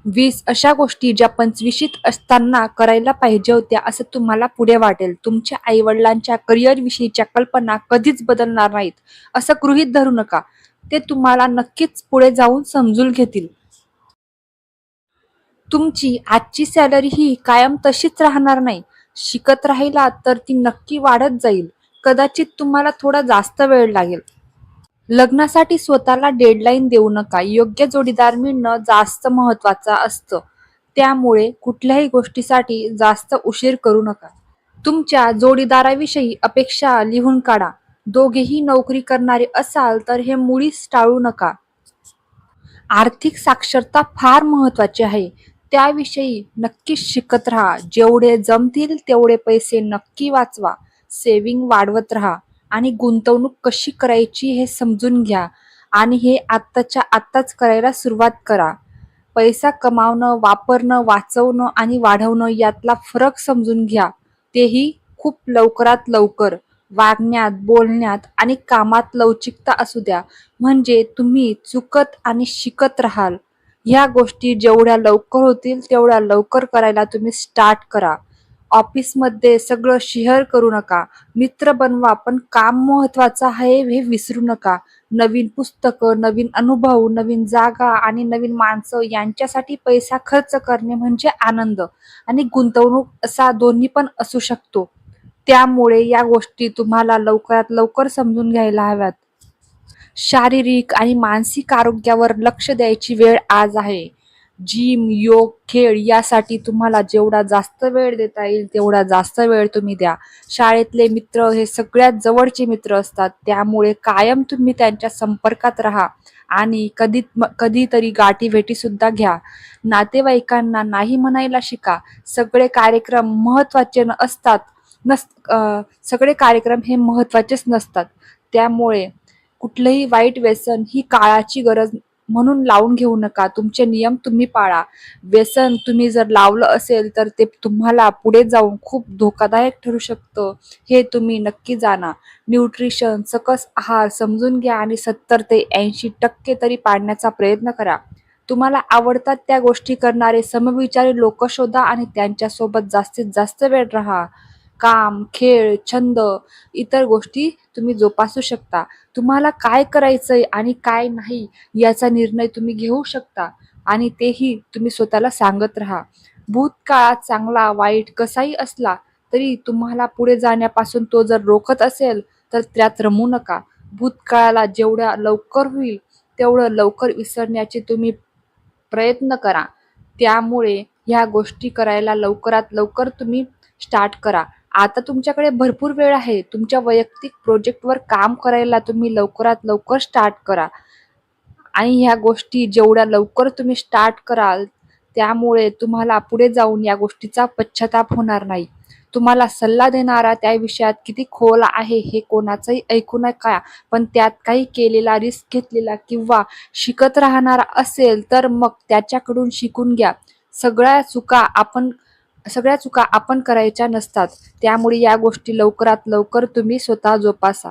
20 अशा गोष्टी ज्या 25शीत असताना करायला पाहिजे होत्या असं तुम्हाला पुढे वाटेल. तुमच्या आई-वडिलांच्या करिअरविषयीच्या कल्पना कधीच बदलणार नाहीत, असं गृहीत धरू नका. ते तुम्हाला नक्कीच पुढे जाऊन समजून घेतील. तुमची आजची सॅलरी ही कायम तशीच राहणार नाही. शिकत राहिलात तर ती नक्की वाढत जाईल. कदाचित तुम्हाला थोडा जास्त वेळ लागेल. लग्नासाठी स्वतःला डेडलाईन देऊ नका. योग्य जोडीदार मिळणं जास्त महत्त्वाचं असतं. त्यामुळे कुठल्याही गोष्टीसाठी जास्त उशीर करू नका. तुमच्या जोडीदाराविषयी अपेक्षा लिहून काढा. दोघेही नोकरी करणारे असाल तर हे मुळीच टाळू नका. आर्थिक साक्षरता फार महत्त्वाची आहे. त्याविषयी नक्कीच शिकत राहा. जेवढे जमतील तेवढे पैसे नक्की वाचवा. सेव्हिंग वाढवत राहा आणि गुंतवणूक कशी करायची हे समजून घ्या आणि हे आत्ताच्या आत्ताच करायला सुरुवात करा. पैसा कमावणं, वापरणं, वाचवणं आणि वाढवणं यातला फरक समजून घ्या. तेही खूप लवकरात लवकर. वागण्यात, बोलण्यात आणि कामात लवचिकता असू द्या. म्हणजे तुम्ही चुकत आणि शिकत राहाल. ह्या गोष्टी जेवढ्या लवकर होतील तेवढ्या लवकर करायला तुम्ही स्टार्ट करा. ऑफिसमध्ये सगळं शेअर करू नका. मित्र बनवा, पण काम महत्त्वाचं आहे हे विसरू नका. नवीन पुस्तकं, नवीन अनुभव, नवीन जागा आणि नवीन माणसं यांच्यासाठी पैसा खर्च करणे म्हणजे आनंद आणि गुंतवणूक असा दोन्ही पण असू शकतो. त्यामुळे या गोष्टी तुम्हाला लवकरात लवकर समजून घ्यायला हव्यात. शारीरिक आणि मानसिक आरोग्यावर लक्ष द्यायची वेळ आज आहे. जिम, योग, खेळ यासाठी तुम्हाला जेवढा जास्त वेळ देता येईल तेवढा जास्त वेळ तुम्ही द्या. शाळेतले मित्र हे सगळ्यात जवळचे मित्र असतात. त्यामुळे कायम तुम्ही त्यांच्या संपर्कात राहा आणि कधीतरी गाठीभेटी सुद्धा घ्या. नातेवाईकांना नाही म्हणायला शिका. सगळे कार्यक्रम महत्त्वाचे असतात. सगळे कार्यक्रम हे महत्त्वाचेच नसतात. त्यामुळे कुठलंही वाईट व्यसन ही काळाची गरज म्हणून लावून घेऊ नका. तुमचे नियम तुम्ही पाळा. व्यसन तुम्ही जर लावलं असेल तर ते तुम्हाला पुढे जाऊन खूप धोकादायक ठरू शकतं, हे तुम्ही नक्की जाणा. न्यूट्रिशन, सकस आहार समजून घ्या आणि 70 ते 80% तरी पाळण्याचा प्रयत्न करा. तुम्हाला आवडतात त्या गोष्टी करणारे समविचारी लोक शोधा आणि त्यांच्यासोबत जास्तीत जास्त वेळ राहा. काम, खेळ, छंद, इतर गोष्टी तुम्ही जोपासू शकता. तुम्हाला काय करायचंय आणि काय नाही याचा निर्णय तुम्ही घेऊ शकता आणि तेही तुम्ही स्वतःला सांगत राहा. भूतकाळात चांगला वाईट कसाही असला तरी तुम्हाला पुढे जाण्यापासून तो जर रोखत असेल तर त्यात रमू नका. भूतकाळाला जेवढ्या लवकर होईल तेवढं लवकर विसरण्याचे तुम्ही प्रयत्न करा. त्यामुळे ह्या गोष्टी करायला लवकरात लवकर तुम्ही स्टार्ट करा. आता तुमच्याकडे भरपूर वेळ आहे. तुमच्या वैयक्तिक प्रोजेक्टवर काम करायला तुम्ही लवकरात लवकर स्टार्ट करा आणि ह्या गोष्टी जेवढ्या लवकर तुम्ही स्टार्ट कराल त्यामुळे तुम्हाला पुढे जाऊन या गोष्टीचा पश्चाताप होणार नाही. तुम्हाला सल्ला देणारा त्या विषयात किती खोल आहे हे कोणाचंही ऐकू नका, पण त्यात काही केलेला, रिस्क घेतलेला किंवा शिकत राहणारा असेल तर मग त्याच्याकडून शिकून घ्या. सगळ्या चुका आपण सगळ्या चुका आपण करायच्या नसतात. त्यामुळे या गोष्टी लवकरात लवकर तुम्ही स्वतः जोपासा.